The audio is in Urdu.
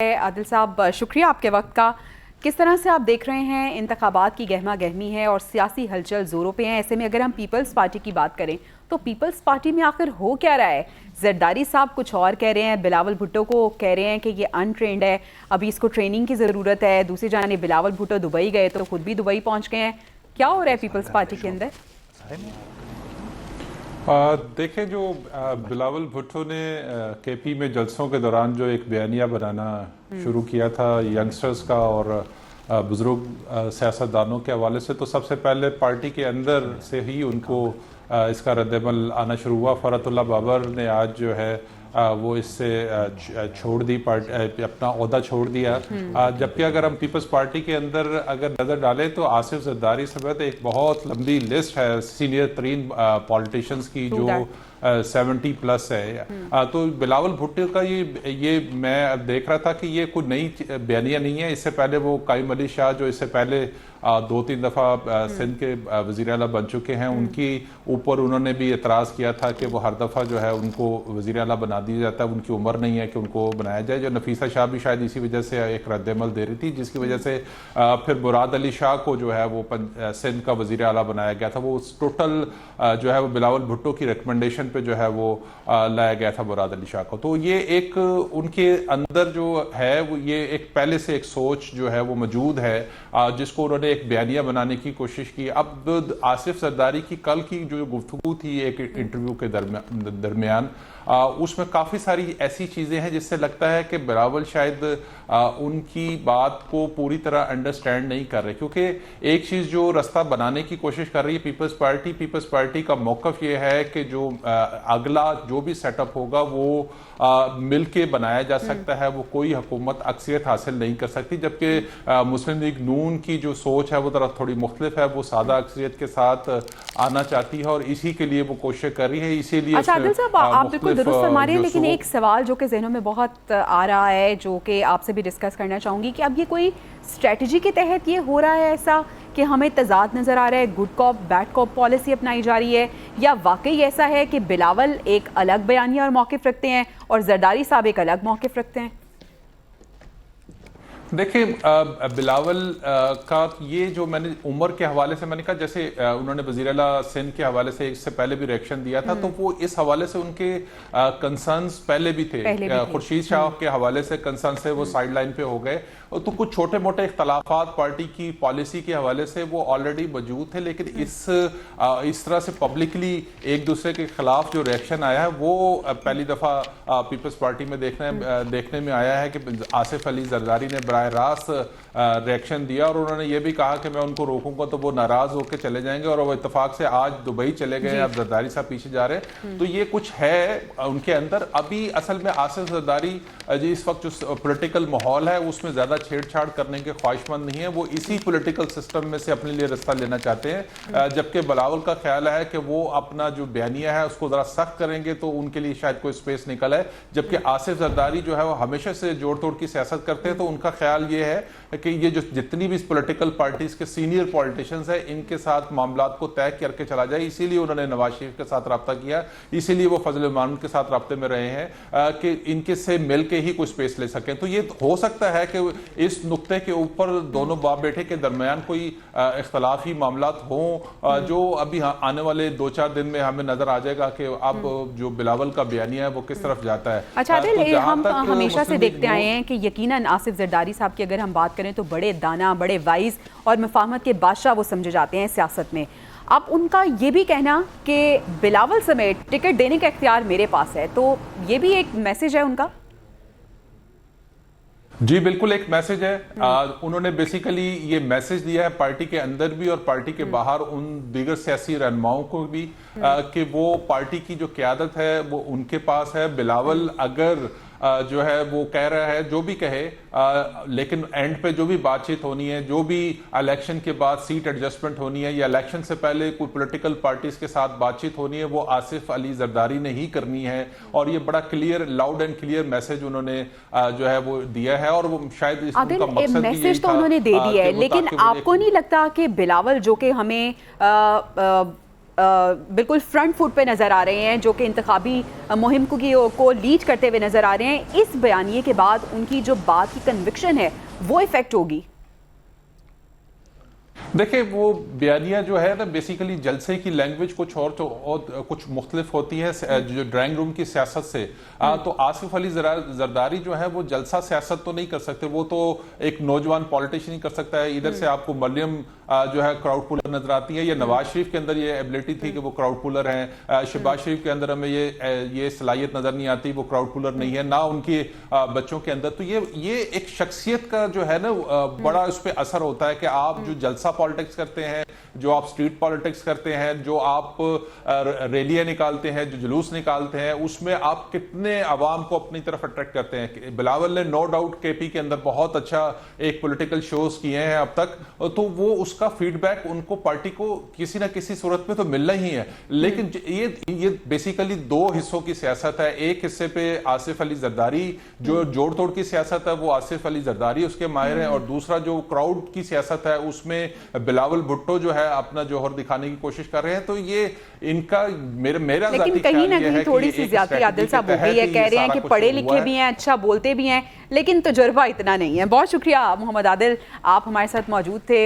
عادل صاحب شکریہ آپ کے وقت کا. کس طرح سے آپ دیکھ رہے ہیں انتخابات کی گہما گہمی ہے اور سیاسی ہلچل زوروں پہ ہیں. ایسے میں اگر ہم پیپلز پارٹی کی بات کریں تو پیپلز پارٹی میں آخر ہو کیا رہا ہے؟ زرداری صاحب کچھ اور کہہ رہے ہیں, بلاول بھٹو کو کہہ رہے ہیں کہ یہ ان ٹرینڈ ہے, ابھی اس کو ٹریننگ کی ضرورت ہے. دوسری جانب بلاول بھٹو دبئی گئے تو خود بھی دبئی پہنچ گئے ہیں. کیا ہو رہا ہے پیپلز پارٹی کے اندر؟ دیکھیں, جو بلاول بھٹو نے کے پی میں جلسوں کے دوران جو ایک بیانیہ بنانا شروع کیا تھا ینگسٹرز کا اور بزرگ سیاستدانوں کے حوالے سے, تو سب سے پہلے پارٹی کے اندر سے ہی ان کو اس کا رد عمل آنا شروع ہوا. فرحت اللہ بابر نے آج جو ہے وہ اس سے چھوڑ دی, اپنا عہدہ چھوڑ دیا. جبکہ اگر ہم پیپلز پارٹی کے اندر اگر نظر ڈالیں تو آصف زرداری سمیت ایک بہت لمبی لسٹ ہے سینئر ترین پالیٹیشنز کی جو 70 پلس ہے. تو بلاول بھٹو کا یہ میں دیکھ رہا تھا کہ یہ کوئی نئی بیانیہ نہیں ہے. اس سے پہلے وہ قائم علی شاہ جو اس سے پہلے 2-3 دفعہ سندھ کے وزیر اعلیٰ بن چکے ہیں, ان کی اوپر انہوں نے بھی اعتراض کیا تھا کہ وہ ہر دفعہ جو ہے ان کو وزیر اعلیٰ بنا دیا جاتا ہے, ان کی عمر نہیں ہے کہ ان کو بنایا جائے. جو نفیسہ شاہ بھی شاید اسی وجہ سے ایک رد عمل دے رہی تھی, جس کی وجہ سے پھر مراد علی شاہ کو جو ہے وہ سندھ کا وزیر اعلیٰ بنایا گیا تھا. وہ ٹوٹل جو ہے وہ بلاول بھٹو کی ریکمنڈیشن پہ جو ہے وہ لایا گیا تھا مراد علی شاہ کو. تو یہ ایک ان کے اندر جو ہے وہ یہ ایک پہلے سے ایک سوچ جو ہے وہ موجود ہے, جس کو انہوں نے ایک بیانیہ بنانے کی کوشش کی. اب آصف زرداری کی کل کی جو گفتگو تھی ایک انٹرویو کے درمیان, اس میں کافی ساری ایسی چیزیں ہیں جس سے لگتا ہے کہ بلاول شاید ان کی بات کو پوری طرح انڈرسٹینڈ نہیں کر رہے, کیونکہ ایک چیز جو رستہ بنانے کی کوشش کر رہی ہے پیپلز پارٹی کا موقف یہ ہے کہ جو اگلا جو بھی سیٹ اپ ہوگا وہ مل کے بنایا جا سکتا ہے, وہ کوئی حکومت اکثریت حاصل نہیں کر سکتی. جبکہ مسلم لیگ نون کی جو سوچ ہے وہ ذرا تھوڑی مختلف ہے, وہ سادہ اکثریت کے ساتھ آنا چاہتی ہے اور اسی کے لیے وہ کوشش کر رہی ہے. اسی لیے اچھا عادل صاحب, آپ بالکل درست فرما رہے ہیں, لیکن ایک سوال جو کہ ذہنوں میں بہت آ رہا ہے جو کہ آپ سے بھی ڈسکس کرنا چاہوں گی کہ اب یہ کوئی اسٹریٹجی کے تحت یہ ہو رہا ہے ایسا کہ ہمیں تضاد نظر آ رہا ہے, گڈ کاپ بیڈ کاپ پالیسی اپنائی جا رہی ہے, یا واقعی ایسا ہے کہ بلاول ایک الگ بیانیہ اور موقف رکھتے ہیں اور زرداری صاحب ایک الگ موقف رکھتے ہیں؟ دیکھیں, بلاول کا یہ جو میں نے عمر کے حوالے سے میں نے کہا, جیسے انہوں نے وزیر اعلیٰ سندھ کے حوالے سے اس سے پہلے بھی ریئیکشن دیا تھا, تو وہ اس حوالے سے ان کے کنسرنز پہلے بھی تھے. خورشید شاہ کے حوالے سے کنسرن سے وہ سائیڈ لائن پہ ہو گئے, تو کچھ چھوٹے موٹے اختلافات پارٹی کی پالیسی کے حوالے سے وہ آلریڈی موجود تھے. لیکن اس طرح سے پبلکلی ایک دوسرے کے خلاف جو ریئیکشن آیا ہے وہ پہلی دفعہ پیپلز پارٹی میں دیکھنے میں آیا ہے کہ آصف علی زرداری نے براہ راست ریئیکشن دیا اور انہوں نے یہ بھی کہا کہ میں ان کو روکوں گا تو وہ ناراض ہو کے چلے جائیں گے, اور وہ اتفاق سے آج دبئی چلے گئے. اب زرداری صاحب پیچھے جا رہے ہیں, تو یہ کچھ ہے ان کے اندر. ابھی اصل میں آصف زرداری جی اس وقت جو پولیٹیکل ماحول ہے اس میں زیادہ چھیڑ چھاڑ کرنے کے خواہش مند نہیں ہے, وہ اسی پولیٹیکل سسٹم میں سے اپنے لیے رستہ لینا چاہتے ہیں. جبکہ بلاول کا خیال ہے کہ وہ اپنا جو بیانیہ ہے اس کو ذرا سخت کریں گے تو ان کے لیے شاید کوئی سپیس نکل ہے. جبکہ آصف زرداری جو ہے وہ ہمیشہ سے جوڑ توڑ کی سیاست کرتے ہیں, تو ان کا خیال یہ ہے کہ یہ جو جتنی بھی پولیٹیکل پارٹیز کے سینئر پولیٹیشنز ہیں ان کے ساتھ معاملات کو طے کر کے چلا جائے. اسی لیے انہوں نے نواز شریف کے ساتھ رابطہ کیا, اسی لیے وہ فضل الرحمان کے ساتھ رابطے میں رہے ہیں کہ ان کے سے مل کے ہی کوئی سپیس لے سکیں. تو یہ ہو سکتا ہے کہ اس نقطے کے اوپر دونوں باپ بیٹے کے درمیان کوئی اختلافی معاملات ہوں, جو ابھی آنے والے 2-4 دن میں ہمیں نظر آ جائے گا کہ اب جو بلاول کا بیانیہ ہے وہ کس طرف جاتا ہے. اچھا عادل, ہم ہمیشہ سے دیکھتے آئے ہیں کہ یقیناً آصف زرداری صاحب کی اگر ہم بات کریں تو بڑے دانا, بڑے وائز اور مفاہمت کے بادشاہ وہ سمجھے جاتے ہیں سیاست میں. اب ان کا یہ بھی کہنا کہ بلاول سمیت ٹکٹ دینے کا اختیار میرے پاس ہے, تو یہ بھی ایک میسج ہے ان کا. جی بالکل ایک میسج ہے. انہوں نے بیسیکلی یہ میسج دیا ہے پارٹی کے اندر بھی اور پارٹی کے باہر ان دیگر سیاسی رہنماؤں کو بھی کہ وہ پارٹی کی جو قیادت ہے وہ ان کے پاس ہے. بلاول اگر جو ہے وہ کہہ رہا ہے جو بھی کہے, لیکن اینڈ پہ جو بھی بات چیت ہونی ہے, جو بھی الیکشن کے بعد سیٹ ایڈجسٹمنٹ ہونی ہے یا الیکشن سے پہلے کوئی پولیٹیکل پارٹیز کے ساتھ بات چیت ہونی ہے, وہ آصف علی زرداری نے ہی کرنی ہے. اور یہ بڑا clear, loud and clear message انہوں نے جو ہے وہ دیا ہے, اور وہ شاید اس کا مقصد بھی میسج تو انہوں نے دے دی ہے. لیکن آپ کو نہیں لگتا کہ بلاول جو کہ ہمیں بالکل فرنٹ فٹ پہ نظر آ رہے ہیں، جو کہ انتخابی مہم کو لیڈ کرتے ہوئے نظر آ رہے ہیں، اس بیانیے کے بعد ان کی جو بات کی کنوکشن ہے وہ افیکٹ ہوگی؟ دیکھیں وہ بیانیہ جو ہے نا بیسیکلی جلسے کی لینگویج کچھ اور تو کچھ مختلف ہوتی ہے جو ڈرائنگ روم کی سیاست سے. تو آصف علی زرداری جو ہے وہ جلسہ سیاست تو نہیں کر سکتے، وہ تو ایک نوجوان پولیٹیشین ہی کر سکتا ہے. ادھر سے آپ کو مریم جو ہے کراؤڈ پولر نظر آتی ہے، یا نواز شریف کے اندر یہ ایبلٹی تھی کہ وہ کراؤڈ پولر ہیں. شہباز شریف کے اندر ہمیں یہ صلاحیت نظر نہیں آتی، وہ کراؤڈ پولر نہیں ہے، نہ ان کے بچوں کے اندر. تو یہ ایک شخصیت کا جو ہے نا بڑا اس پہ اثر ہوتا ہے کہ آپ جو جلسہ پالیٹکس کرتے ہیں، جو آپ سٹریٹ پالیٹکس کرتے ہیں، جو آپ ریلیاں نکالتے ہیں، جو جلوس نکالتے ہیں، اس میں آپ کتنے عوام کو اپنی طرف اٹریکٹ کرتے ہیں. بلاول نے نو ڈاؤٹ کے پی کے اندر بہت اچھا ایک پولیٹیکل شوز کیے ہیں اب تک، تو وہ اس کا فیڈ بیک ان کو پارٹی کو کسی نہ کسی صورت میں تو ملنا ہی ہے. لیکن یہ بیسیکلی دو حصوں کی سیاست ہے. ایک حصے پہ آصف علی زرداری جو جوڑ توڑ کی سیاست ہے، وہ آصف علی زرداری اس کے ماہر ہیں، اور دوسرا جو کراؤڈ کی سیاست ہے اس میں بلاول بھٹو جو ہے اپنا جوہر دکھانے کی کوشش کر رہے ہیں. تو یہ ان کا میرا ذاتی لیکن کہیں نہ کہیں تھوڑی سی زیادتی عادل صاحب ہو گئی ہے. کہہ رہے ہیں کہ پڑھے لکھے بھی ہیں، اچھا بولتے بھی ہیں، لیکن تجربہ اتنا نہیں ہے. بہت شکریہ محمد عادل، آپ ہمارے ساتھ موجود تھے.